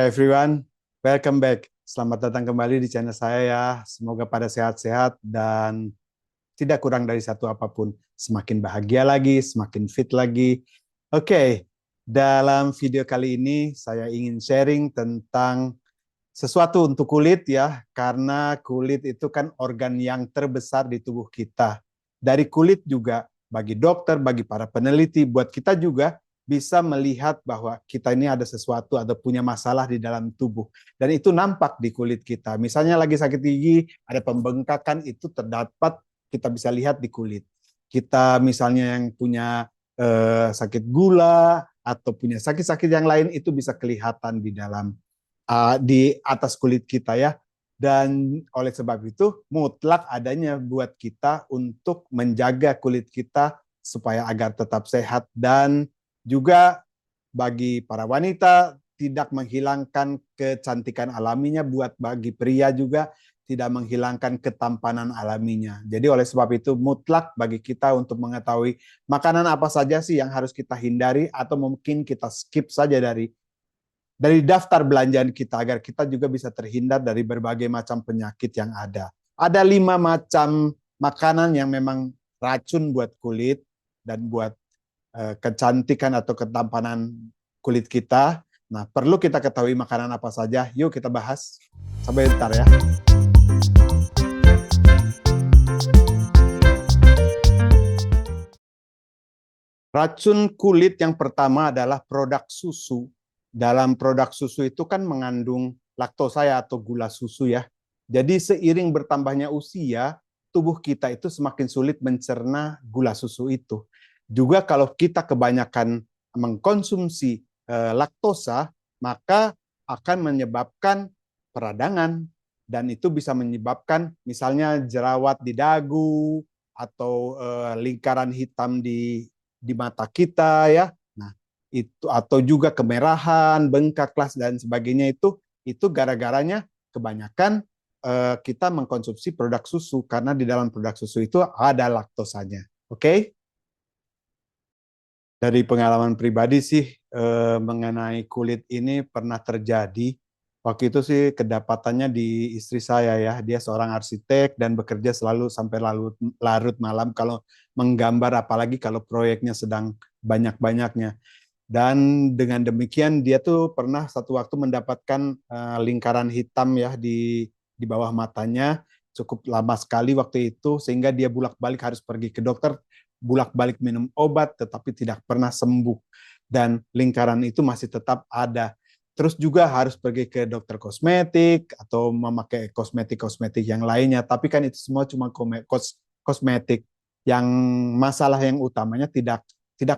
Hi everyone, welcome back. Selamat datang kembali di channel saya ya. Semoga pada sehat-sehat dan tidak kurang dari satu apapun. Semakin bahagia lagi, semakin fit lagi. Oke, dalam video kali ini saya ingin sharing tentang sesuatu untuk kulit ya. Karena kulit itu kan organ yang terbesar di tubuh kita. Dari kulit juga bagi dokter, bagi para peneliti, buat kita juga bisa melihat bahwa kita ini ada sesuatu atau punya masalah di dalam tubuh. Dan itu nampak di kulit kita. Misalnya lagi sakit gigi, ada pembengkakan, itu terdapat, kita bisa lihat di kulit. Kita misalnya yang punya sakit gula, atau punya sakit-sakit yang lain, itu bisa kelihatan di atas kulit kita ya. Dan oleh sebab itu mutlak adanya buat kita untuk menjaga kulit kita supaya agar tetap sehat, dan juga bagi para wanita tidak menghilangkan kecantikan alaminya, buat bagi pria juga tidak menghilangkan ketampanan alaminya. Jadi oleh sebab itu mutlak bagi kita untuk mengetahui makanan apa saja sih yang harus kita hindari, atau mungkin kita skip saja dari daftar belanjaan kita agar kita juga bisa terhindar dari berbagai macam penyakit yang ada. Ada 5 macam makanan yang memang racun buat kulit dan buat kecantikan atau ketampanan kulit kita. Nah, perlu kita ketahui makanan apa saja. Yuk kita bahas. Sampai ntar ya. Racun kulit yang pertama adalah produk susu. Dalam produk susu itu kan mengandung laktosa atau gula susu ya. Jadi seiring bertambahnya usia, tubuh kita itu semakin sulit mencerna gula susu itu. Juga kalau kita kebanyakan mengkonsumsi laktosa, maka akan menyebabkan peradangan, dan itu bisa menyebabkan misalnya jerawat di dagu atau lingkaran hitam di mata kita ya. Nah, itu atau juga kemerahan, bengkak dan sebagainya, itu gara-garanya kebanyakan kita mengkonsumsi produk susu, karena di dalam produk susu itu ada laktosanya. Oke? Dari pengalaman pribadi sih mengenai kulit ini pernah terjadi. Waktu itu sih kedapatannya di istri saya ya. Dia seorang arsitek dan bekerja selalu sampai larut malam kalau menggambar, apalagi kalau proyeknya sedang banyak-banyaknya. Dan dengan demikian dia tuh pernah satu waktu mendapatkan lingkaran hitam ya di bawah matanya, cukup lama sekali waktu itu, sehingga dia bolak-balik harus pergi ke dokter, bolak-balik minum obat, tetapi tidak pernah sembuh. Dan lingkaran itu masih tetap ada. Terus juga harus pergi ke dokter kosmetik atau memakai kosmetik-kosmetik yang lainnya. Tapi kan itu semua cuma kosmetik. Yang masalah yang utamanya tidak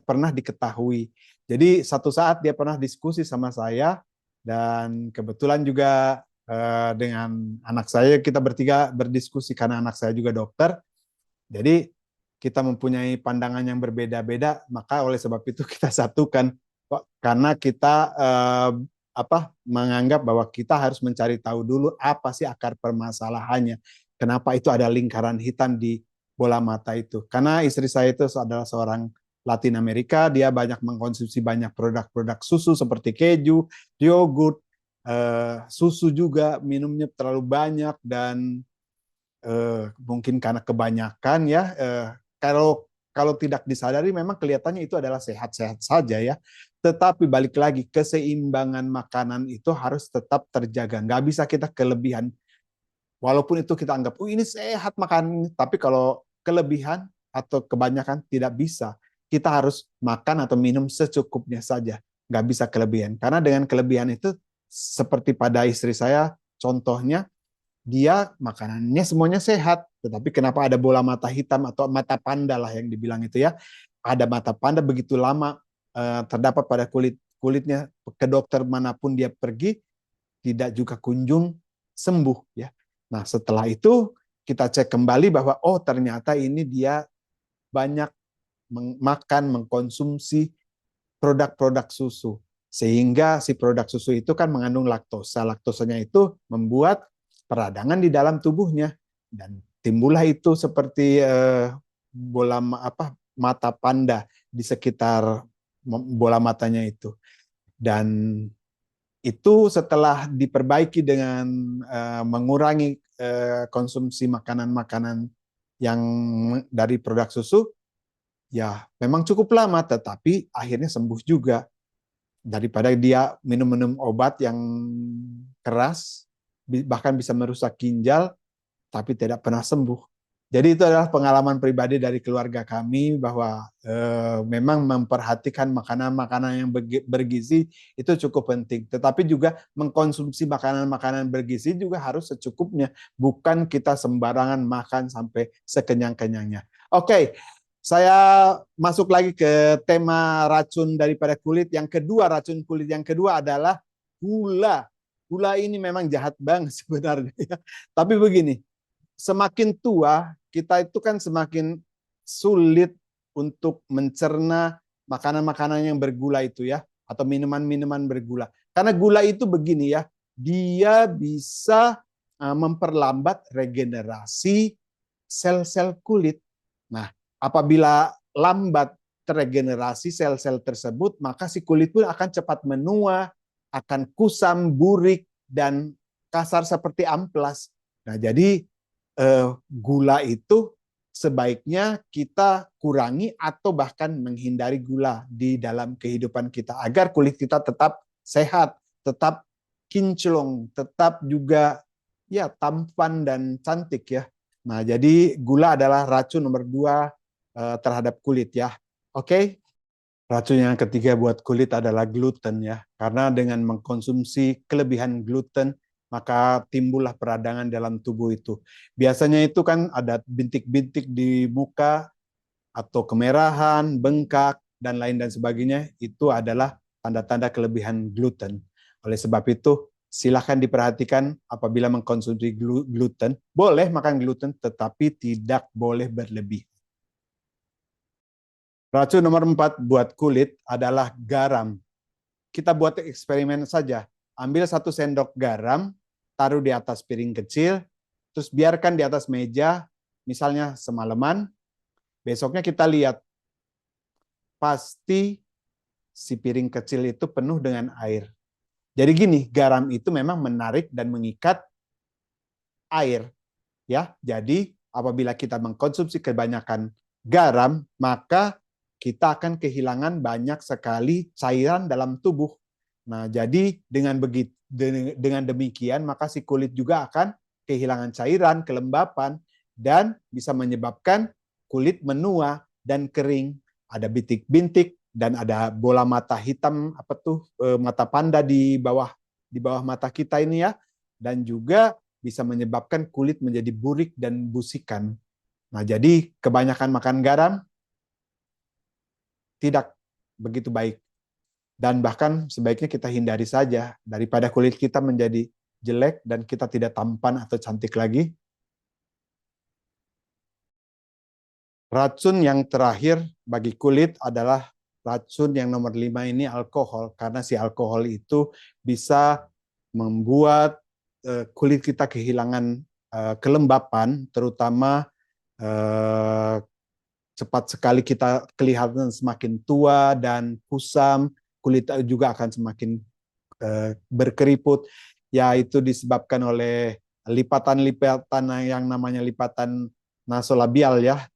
pernah diketahui. Jadi satu saat dia pernah diskusi sama saya, dan kebetulan juga dengan anak saya, kita bertiga berdiskusi karena anak saya juga dokter. Jadi kita mempunyai pandangan yang berbeda-beda, maka oleh sebab itu kita satukan, karena kita menganggap bahwa kita harus mencari tahu dulu apa sih akar permasalahannya, kenapa itu ada lingkaran hitam di bola mata itu. Karena istri saya itu adalah seorang Latin Amerika, dia banyak mengkonsumsi banyak produk-produk susu seperti keju, yogurt, susu juga minumnya terlalu banyak, dan mungkin karena kebanyakan ya, kalau tidak disadari memang kelihatannya itu adalah sehat-sehat saja ya. Tetapi balik lagi, keseimbangan makanan itu harus tetap terjaga. Nggak bisa kita kelebihan. Walaupun itu kita anggap, oh ini sehat makanan ini. Tapi kalau kelebihan atau kebanyakan tidak bisa. Kita harus makan atau minum secukupnya saja. Nggak bisa kelebihan. Karena dengan kelebihan itu, seperti pada istri saya, contohnya, dia makanannya semuanya sehat, tetapi kenapa ada bola mata hitam atau mata panda lah yang dibilang itu ya, ada mata panda begitu lama terdapat pada kulitnya, ke dokter manapun dia pergi tidak juga kunjung sembuh ya. Nah setelah itu kita cek kembali bahwa oh ternyata ini dia banyak mengkonsumsi produk-produk susu, sehingga si produk susu itu kan mengandung laktosa. Laktosanya itu membuat peradangan di dalam tubuhnya, dan timbullah itu seperti bola mata panda di sekitar bola matanya itu. Dan Itu setelah diperbaiki dengan mengurangi konsumsi makanan-makanan yang dari produk susu, ya memang cukup lama, tetapi akhirnya sembuh juga. Daripada dia minum-minum obat yang keras, bahkan bisa merusak ginjal, tapi tidak pernah sembuh. Jadi itu adalah pengalaman pribadi dari keluarga kami bahwa memang memperhatikan makanan-makanan yang bergizi itu cukup penting. Tetapi juga mengkonsumsi makanan-makanan bergizi juga harus secukupnya. Bukan kita sembarangan makan sampai sekenyang-kenyangnya. Oke, saya masuk lagi ke tema racun daripada kulit. Yang kedua, racun kulit yang kedua adalah gula. Gula ini memang jahat banget sebenarnya. Tapi begini, semakin tua, kita itu kan semakin sulit untuk mencerna makanan-makanan yang bergula itu ya, atau minuman-minuman bergula. Karena gula itu begini ya, dia bisa memperlambat regenerasi sel-sel kulit. Nah, apabila lambat terregenerasi sel-sel tersebut, maka si kulit pun akan cepat menua, akan kusam, burik, dan kasar seperti amplas. Nah, jadi gula itu sebaiknya kita kurangi atau bahkan menghindari gula di dalam kehidupan kita agar kulit kita tetap sehat, tetap kinclong, tetap juga ya tampan dan cantik ya. Nah, jadi gula adalah racun nomor 2 terhadap kulit ya. Oke. Racun yang ketiga buat kulit adalah gluten ya. Karena dengan mengkonsumsi kelebihan gluten, maka timbullah peradangan dalam tubuh itu. Biasanya itu kan ada bintik-bintik di muka, atau kemerahan, bengkak, dan lain dan sebagainya. Itu adalah tanda-tanda kelebihan gluten. Oleh sebab itu, silakan diperhatikan apabila mengkonsumsi gluten. Boleh makan gluten, tetapi tidak boleh berlebih. Racun nomor 4 buat kulit adalah garam. Kita buat eksperimen saja. Ambil 1 sendok garam, taruh di atas piring kecil, terus biarkan di atas meja, misalnya semalaman. Besoknya kita lihat, pasti si piring kecil itu penuh dengan air. Jadi gini, garam itu memang menarik dan mengikat air. Ya, jadi apabila kita mengkonsumsi kebanyakan garam, maka kita akan kehilangan banyak sekali cairan dalam tubuh. Nah, jadi dengan demikian maka si kulit juga akan kehilangan cairan, kelembapan, dan bisa menyebabkan kulit menua dan kering, ada bintik-bintik dan ada bola mata hitam mata panda di bawah mata kita ini ya, dan juga bisa menyebabkan kulit menjadi burik dan busikan. Nah, jadi kebanyakan makan garam tidak begitu baik. Dan bahkan sebaiknya kita hindari saja daripada kulit kita menjadi jelek dan kita tidak tampan atau cantik lagi. Racun yang terakhir bagi kulit adalah racun yang nomor 5 ini, alkohol. Karena si alkohol itu bisa membuat kulit kita kehilangan kelembapan, terutama cepat sekali kita kelihatan semakin tua dan kusam, kulit juga akan semakin berkeriput. Ya, itu disebabkan oleh lipatan-lipatan yang namanya lipatan nasolabial ya.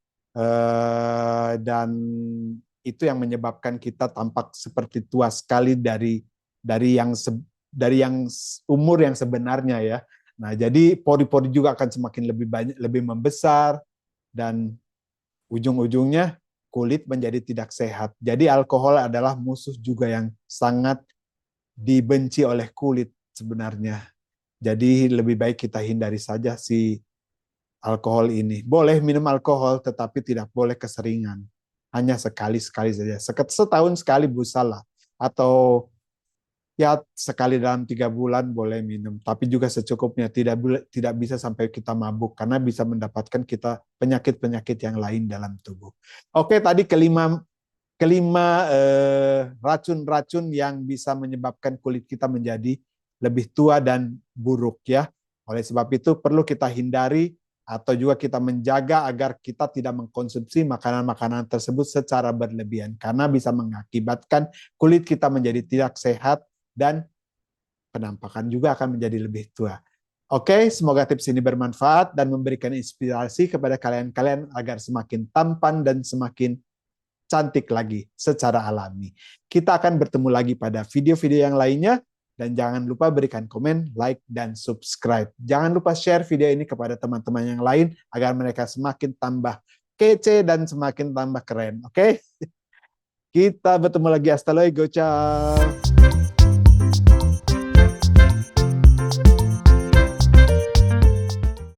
Dan itu yang menyebabkan kita tampak seperti tua sekali dari yang umur yang sebenarnya ya. Nah, jadi pori-pori juga akan semakin lebih banyak, lebih membesar, dan ujung-ujungnya kulit menjadi tidak sehat. Jadi alkohol adalah musuh juga yang sangat dibenci oleh kulit sebenarnya. Jadi lebih baik kita hindari saja si alkohol ini. Boleh minum alkohol, tetapi tidak boleh keseringan. Hanya sekali-sekali saja. Setahun sekali berusaha. Atau ya sekali dalam 3 bulan boleh minum, tapi juga secukupnya, tidak bisa sampai kita mabuk karena bisa mendapatkan kita penyakit-penyakit yang lain dalam tubuh. Oke, tadi kelima racun-racun yang bisa menyebabkan kulit kita menjadi lebih tua dan buruk ya. Oleh sebab itu perlu kita hindari atau juga kita menjaga agar kita tidak mengkonsumsi makanan-makanan tersebut secara berlebihan karena bisa mengakibatkan kulit kita menjadi tidak sehat dan penampakan juga akan menjadi lebih tua. Oke, semoga tips ini bermanfaat dan memberikan inspirasi kepada kalian-kalian agar semakin tampan dan semakin cantik lagi secara alami. Kita akan bertemu lagi pada video-video yang lainnya, dan jangan lupa berikan komen, like, dan subscribe. Jangan lupa share video ini kepada teman-teman yang lain agar mereka semakin tambah kece dan semakin tambah keren. Oke? Kita bertemu lagi. Hasta luego, ciao.